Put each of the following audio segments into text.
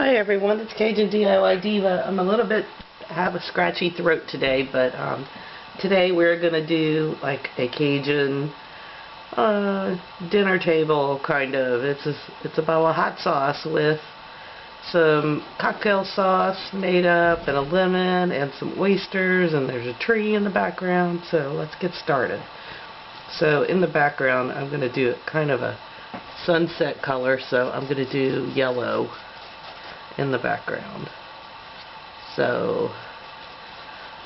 Hi everyone, it's Cajun DIY Diva. I'm a little bit, have a scratchy throat today, but today we're going to do like a Cajun dinner table kind of. It's a bowl of hot sauce with some cocktail sauce made up and a lemon and some oysters, and there's a tree in the background, so let's get started. So in the background I'm going to do kind of a sunset color, so I'm going to do yellow in the background. So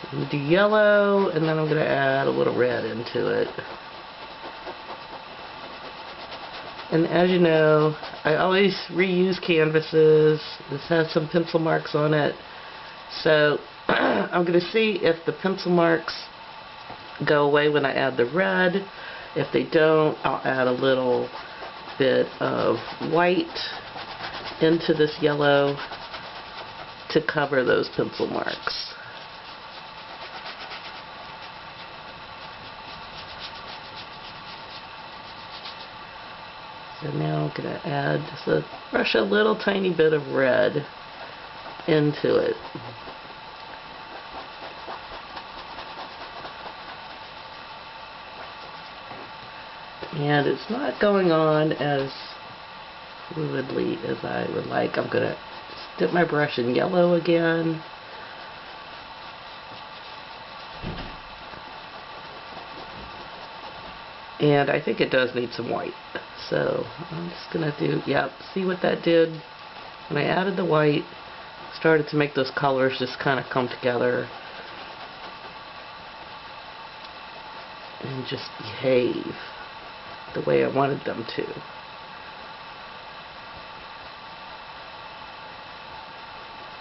I'm going to do yellow, and then I'm going to add a little red into it. And as you know, I always reuse canvases. This has some pencil marks on it. So I'm going to see if the pencil marks go away when I add the red. If they don't, I'll add a little bit of white into this yellow to cover those pencil marks. So now I'm going to add brush a little tiny bit of red into it. And it's not going on as fluidly as I would like. I'm going to dip my brush in yellow again. And I think it does need some white. So I'm just going to do, yep, see what that did? When I added the white, started to make those colors just kind of come together and just behave the way I wanted them to.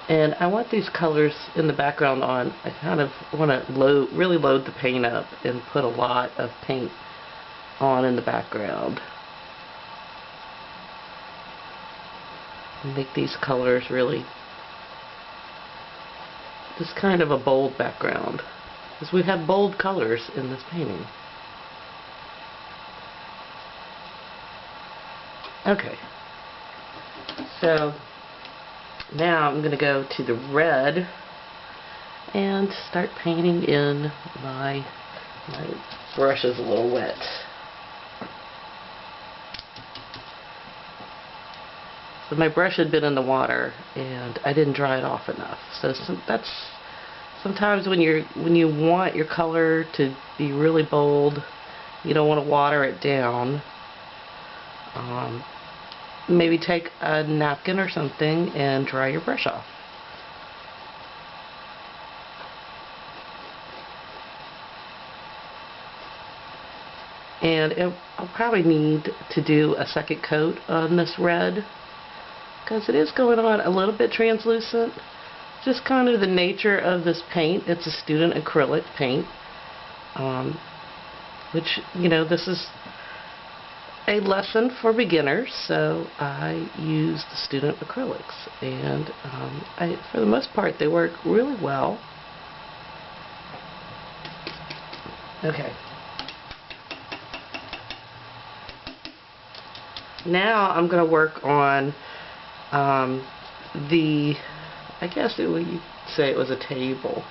And I want these colors in the background on. I kind of want to really load the paint up and put a lot of paint on in the background. And make these colors really just kind of a bold background, because we have bold colors in this painting. Okay, so now I'm going to go to the red and start painting in my brush is a little wet. So my brush had been in the water and I didn't dry it off enough. So that's sometimes when you want your color to be really bold, you don't want to water it down. Maybe take a napkin or something and dry your brush off. And I'll probably need to do a second coat on this red, because it is going on a little bit translucent. Just kind of the nature of this paint. It's a student acrylic paint, which, you know, this is a lesson for beginners, so I use the student acrylics, and for the most part they work really well. Okay. Now I'm going to work on I guess you'd say it was a table.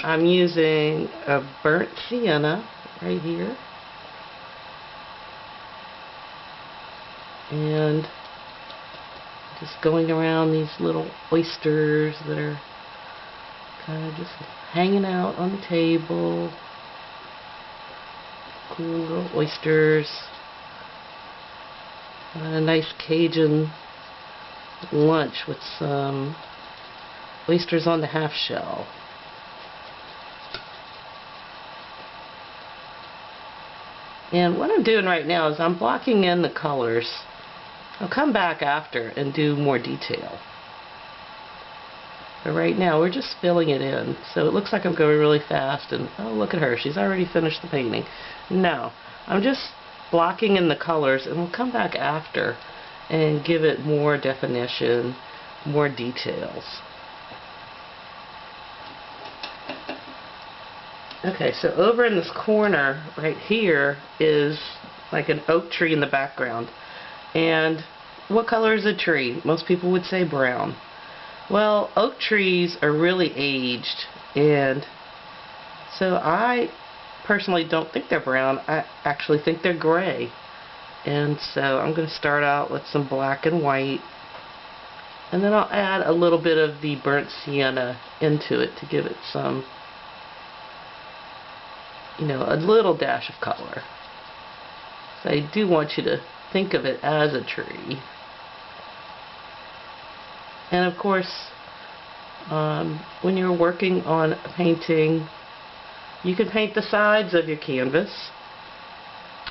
I'm using a burnt sienna right here, and just going around these little oysters that are kind of just hanging out on the table. Cool little oysters. A nice Cajun lunch with some oysters on the half shell. And what I'm doing right now is I'm blocking in the colors. I'll come back after and do more detail. But right now we're just filling it in. So it looks like I'm going really fast, and oh, look at her, she's already finished the painting. No, I'm just blocking in the colors, and we'll come back after and give it more definition, more details. Okay, so over in this corner right here is like an oak tree in the background. And what color is a tree? Most people would say brown. Well, oak trees are really aged, and so I personally don't think they're brown. I actually think they're gray. And so I'm going to start out with some black and white, and then I'll add a little bit of the burnt sienna into it to give it some, you know, a little dash of color. So I do want you to think of it as a tree. And of course, when you're working on painting, you can paint the sides of your canvas.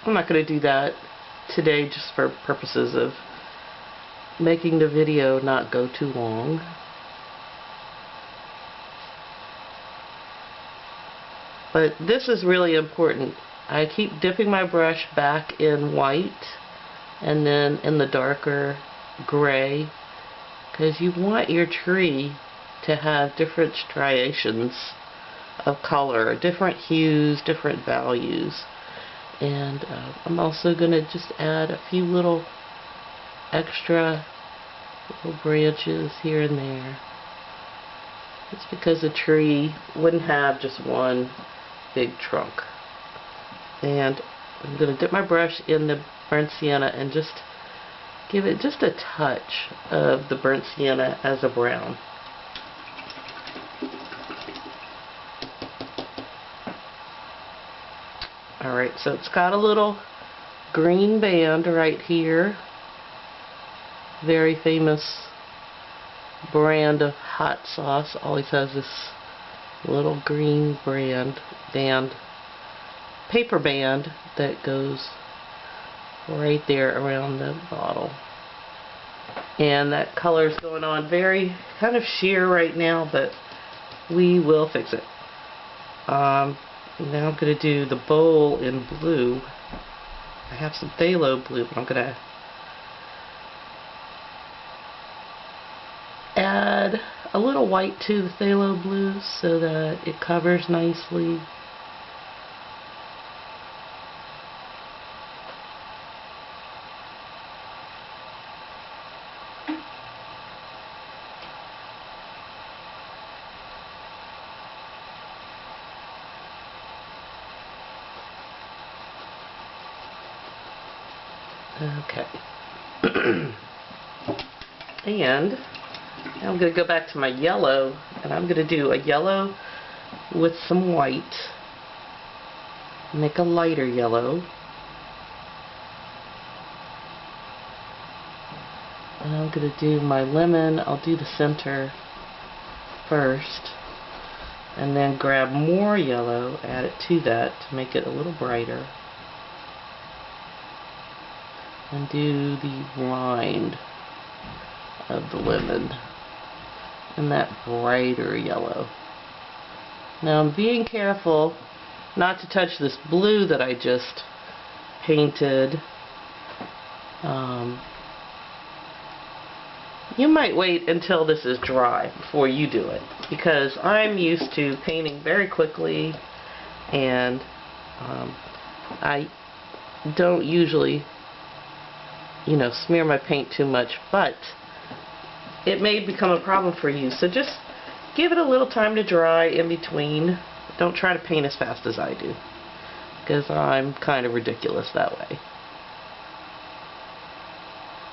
I'm not going to do that today just for purposes of making the video not go too long. But this is really important. I keep dipping my brush back in white and then in the darker gray, because you want your tree to have different striations of color, different hues, different values. And I'm also going to just add a few little extra little branches here and there. It's because a tree wouldn't have just one big trunk. And I'm going to dip my brush in the burnt sienna and just give it just a touch of the burnt sienna as a brown. Alright, so it's got a little green band right here. Very famous brand of hot sauce always has this little green paper band that goes right there around the bottle. And that color's going on very kind of sheer right now, but we will fix it. Now I'm going to do the bowl in blue. I have some phthalo blue, but I'm going to add a little white to the phthalo blue so that it covers nicely. Okay. And now I'm going to go back to my yellow, and I'm going to do a yellow with some white. Make a lighter yellow. And I'm going to do my lemon. I'll do the center first, and then grab more yellow, add it to that to make it a little brighter. And do the rind of the lemon in that brighter yellow. Now I'm being careful not to touch this blue that I just painted. You might wait until this is dry before you do it, because I'm used to painting very quickly, and I don't usually, you know, smear my paint too much, but it may become a problem for you, so just give it a little time to dry in between. Don't try to paint as fast as I do, because I'm kind of ridiculous that way.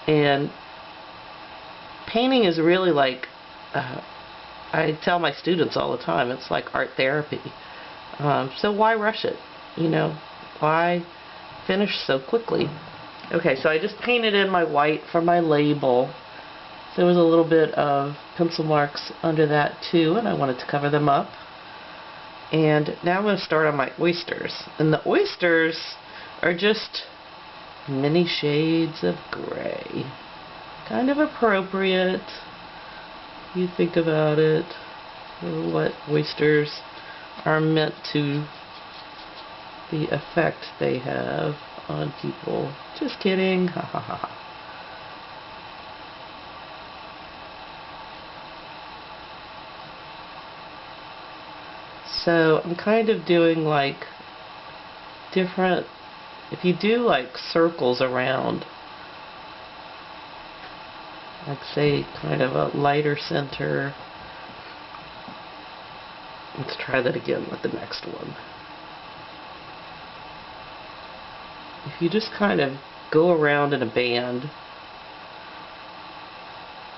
And painting is really like, I tell my students all the time, it's like art therapy. So why rush it? You know, why finish so quickly? Okay, so I just painted in my white for my label. There was a little bit of pencil marks under that too, and I wanted to cover them up. And now I'm going to start on my oysters. And the oysters are just many shades of gray. Kind of appropriate, if you think about it, what oysters are meant to, the effect they have on people. Just kidding. Ha ha ha ha. So I'm kind of doing like different if you do like circles around, like say kind of a lighter center. Let's try that again with the next one. If you just kind of go around in a band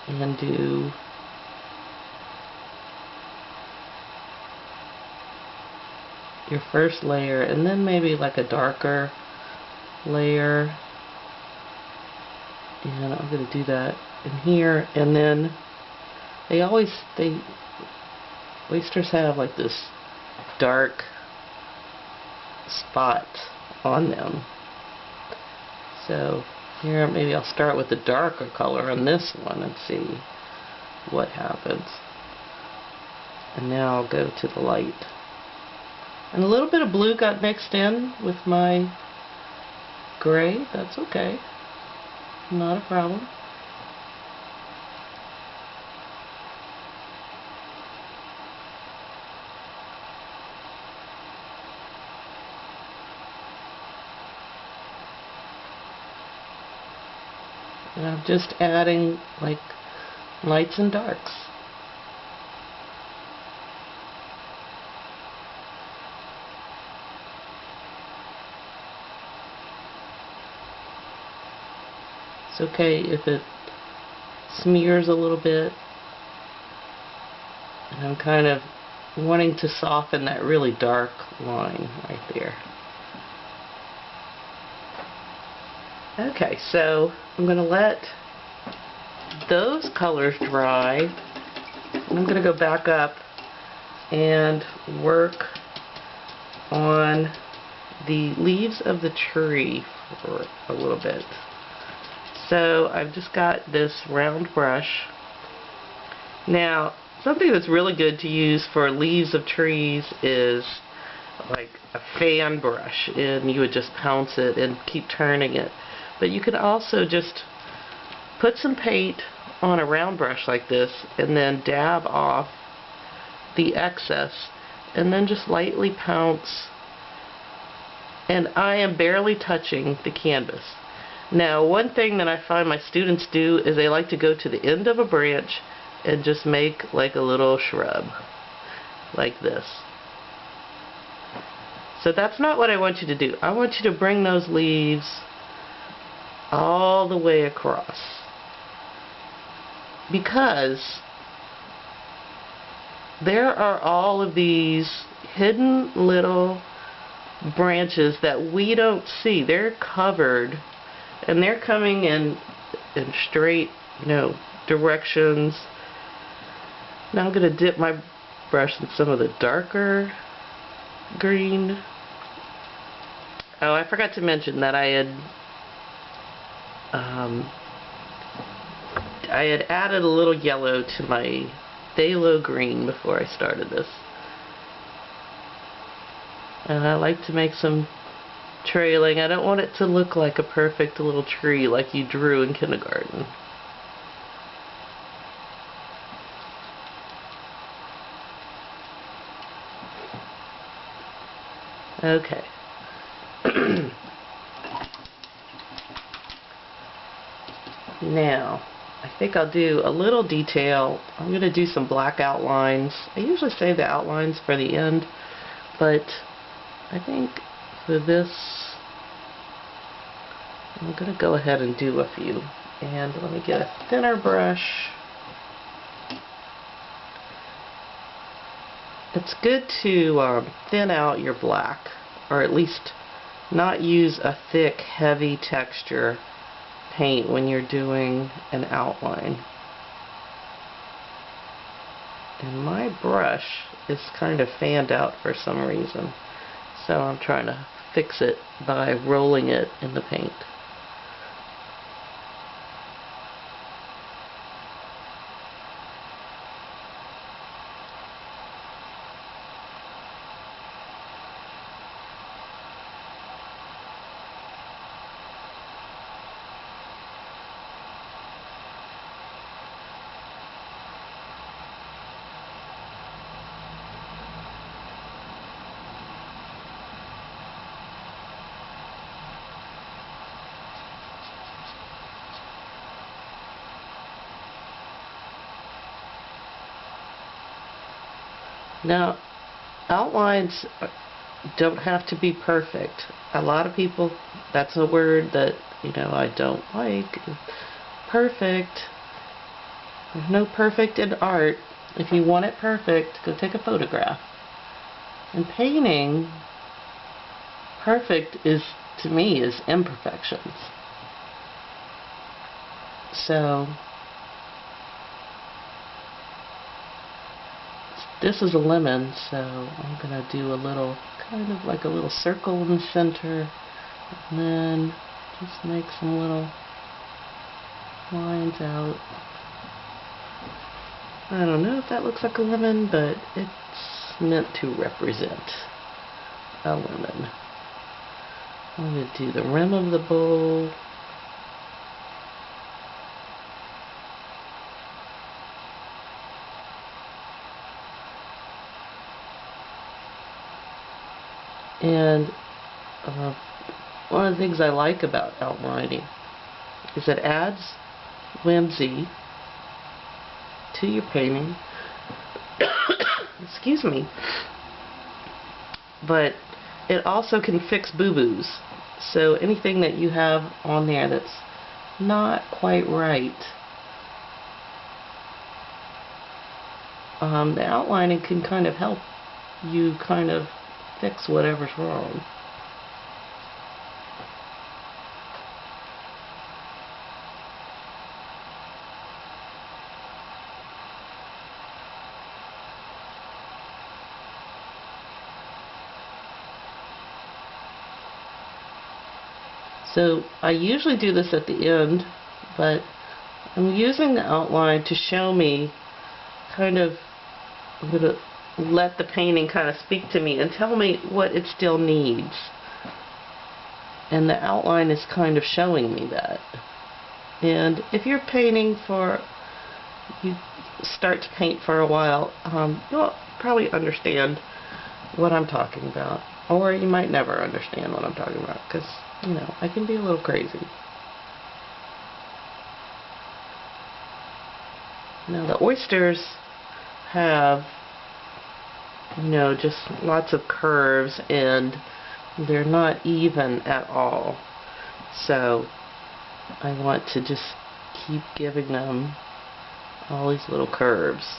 and do your first layer and then maybe like a darker layer, and I'm going to do that in here, and then oysters have like this dark spot on them. So here maybe I'll start with the darker color on this one and see what happens. And now I'll go to the light. And a little bit of blue got mixed in with my gray. That's okay. Not a problem. And I'm just adding like lights and darks. It's okay if it smears a little bit. And I'm kind of wanting to soften that really dark line right there. Okay, so I'm going to let those colors dry, and I'm going to go back up and work on the leaves of the tree for a little bit. So I've just got this round brush. Now, something that's really good to use for leaves of trees is like a fan brush, and you would just pounce it and keep turning it. But you can also just put some paint on a round brush like this and then dab off the excess and then just lightly pounce. And I am barely touching the canvas. Now, one thing that I find my students do is they like to go to the end of a branch and just make like a little shrub like this. So that's not what I want you to do. I want you to bring those leaves all the way across, because there are all of these hidden little branches that we don't see. They're covered and they're coming in straight, directions. Now I'm going to dip my brush in some of the darker green. Oh, I forgot to mention that I had added a little yellow to my phthalo green before I started this. And I like to make some trailing. I don't want it to look like a perfect little tree like you drew in kindergarten. Okay. Now, I think I'll do a little detail. I'm going to do some black outlines. I usually save the outlines for the end, but I think for this, I'm going to go ahead and do a few. And let me get a thinner brush. It's good to thin out your black, or at least not use a thick, heavy texture paint when you're doing an outline. And my brush is kind of fanned out for some reason, so I'm trying to fix it by rolling it in the paint. Now, outlines don't have to be perfect. A lot of people, that's a word that, I don't like. Perfect. There's no perfect in art. If you want it perfect, go take a photograph. In painting, perfect to me, is imperfections. So, this is a lemon, so I'm going to do a little, kind of like a little circle in the center, and then just make some little lines out. I don't know if that looks like a lemon, but it's meant to represent a lemon. I'm going to do the rim of the bowl. And one of the things I like about outlining is it adds whimsy to your painting. Excuse me. But it also can fix boo-boos. So anything that you have on there that's not quite right, the outlining can kind of help you kind of fix whatever's wrong. So I usually do this at the end, but I'm using the outline to show me kind of, I'm going to let the painting kind of speak to me and tell me what it still needs. And the outline is kind of showing me that. And if you're painting you start to paint for a while, you'll probably understand what I'm talking about. Or you might never understand what I'm talking about, because, I can be a little crazy. Now the oysters have, just lots of curves, and they're not even at all. So I want to just keep giving them all these little curves.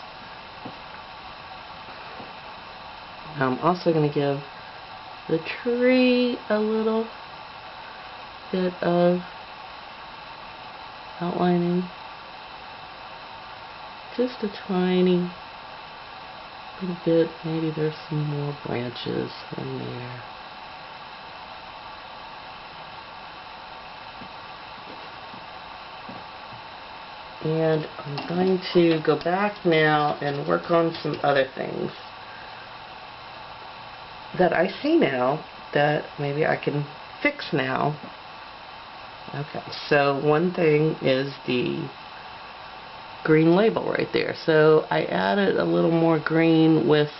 I'm also going to give the tree a little bit of outlining. Just a tiny little bit. Maybe there's some more branches in there. And I'm going to go back now and work on some other things that I see now that maybe I can fix now. Okay, so one thing is the green label right there. So I added a little more green with,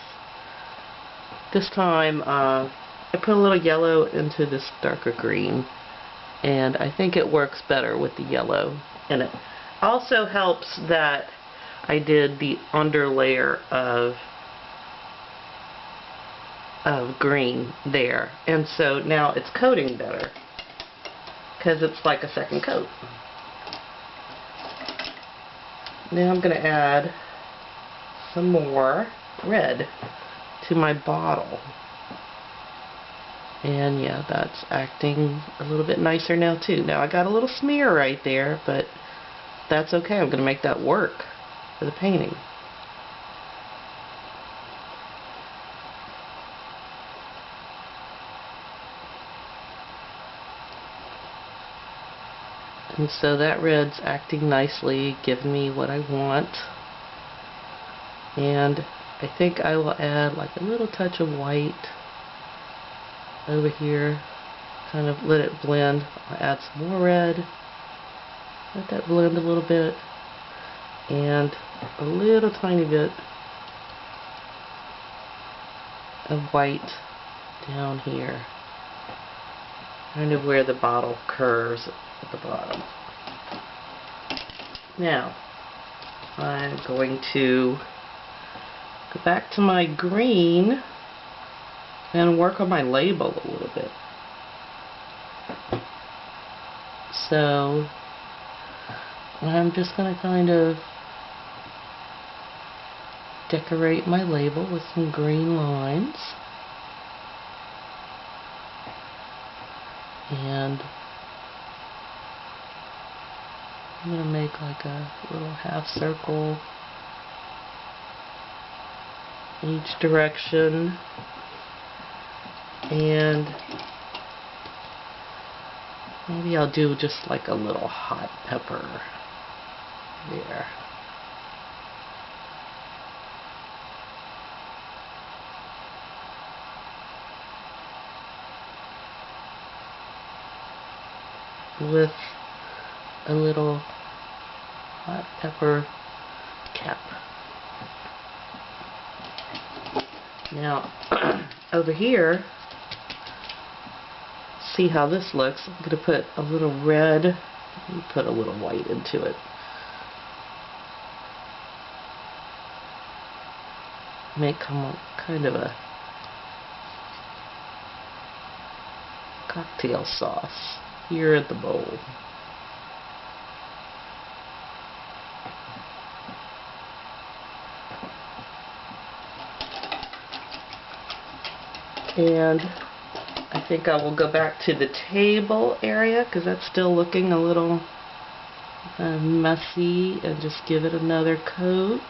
this time I put a little yellow into this darker green, and I think it works better with the yellow in it. Also helps that I did the underlayer of green there, and so now it's coating better because it's like a second coat. Now I'm going to add some more red to my bottle, and yeah, that's acting a little bit nicer now too. Now I got a little smear right there, but that's okay. I'm going to make that work for the painting. And so that red's acting nicely, giving me what I want. And I think I will add like a little touch of white over here. Kind of let it blend. I'll add some more red. Let that blend a little bit. And a little tiny bit of white down here. Kind of where the bottle curves at the bottom. Now, I'm going to go back to my green and work on my label a little bit. So I'm just going to kind of decorate my label with some green lines. And I'm going to make like a little half circle each direction, and maybe I'll do just like a little hot pepper there. With a little hot pepper cap. Now, over here, see how this looks. I'm going to put a little red and put a little white into it. Make kind of a cocktail sauce here at the bowl. And I think I will go back to the table area because that's still looking a little messy, and just give it another coat.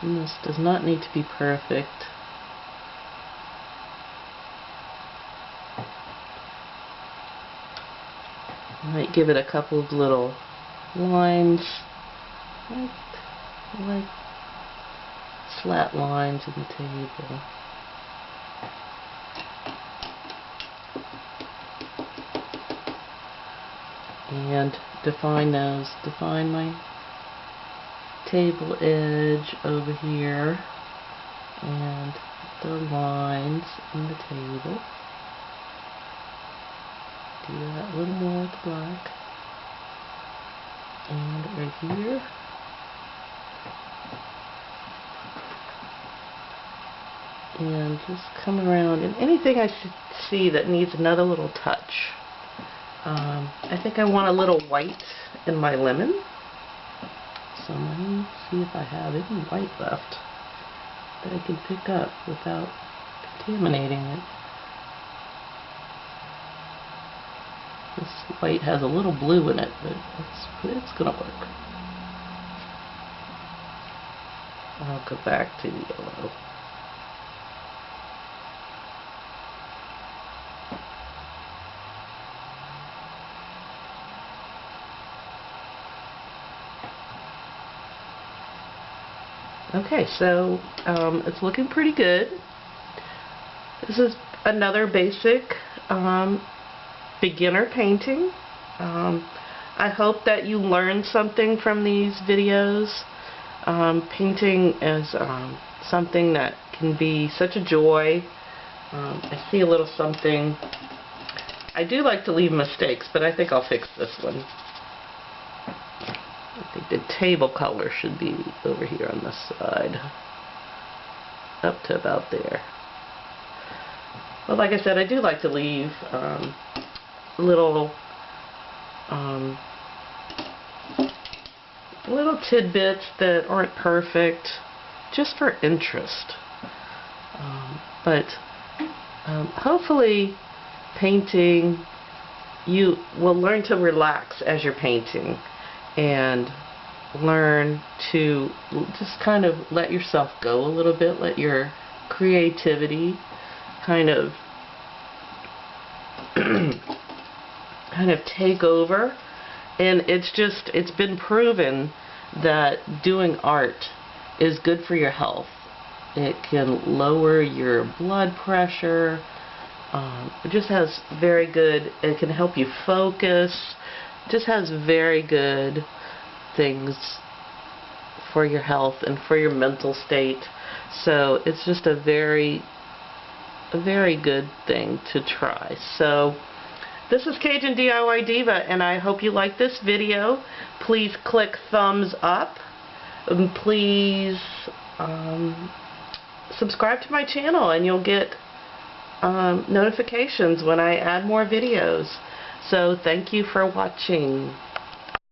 And this does not need to be perfect. I might give it a couple of little lines, like slat lines in the table. And define those. Define my table edge over here and the lines in the table. Do that a little more with the black. And right here. And just come around, and anything I should see that needs another little touch. I think I want a little white in my lemon. So let me see if I have any white left that I can pick up without contaminating it. This white has a little blue in it, but it's gonna work. I'll go back to the yellow. Okay, so it's looking pretty good. This is another basic beginner painting. I hope that you learned something from these videos. Painting is something that can be such a joy. I see a little something. I do like to leave mistakes, but I think I'll fix this one. I think the table color should be over here on this side, up to about there. But like I said, I do like to leave little tidbits that aren't perfect, just for interest. But hopefully, painting, you will learn to relax as you're painting, and learn to just kind of let yourself go a little bit, let your creativity kind of take over. And it's been proven that doing art is good for your health. It can lower your blood pressure. It just has very good, it can help you focus. It just has very good things for your health and for your mental state. So it's just a very good thing to try. So this is Cajun DIY Diva, and I hope you like this video. Please click thumbs up, and please subscribe to my channel, and you'll get notifications when I add more videos. So thank you for watching.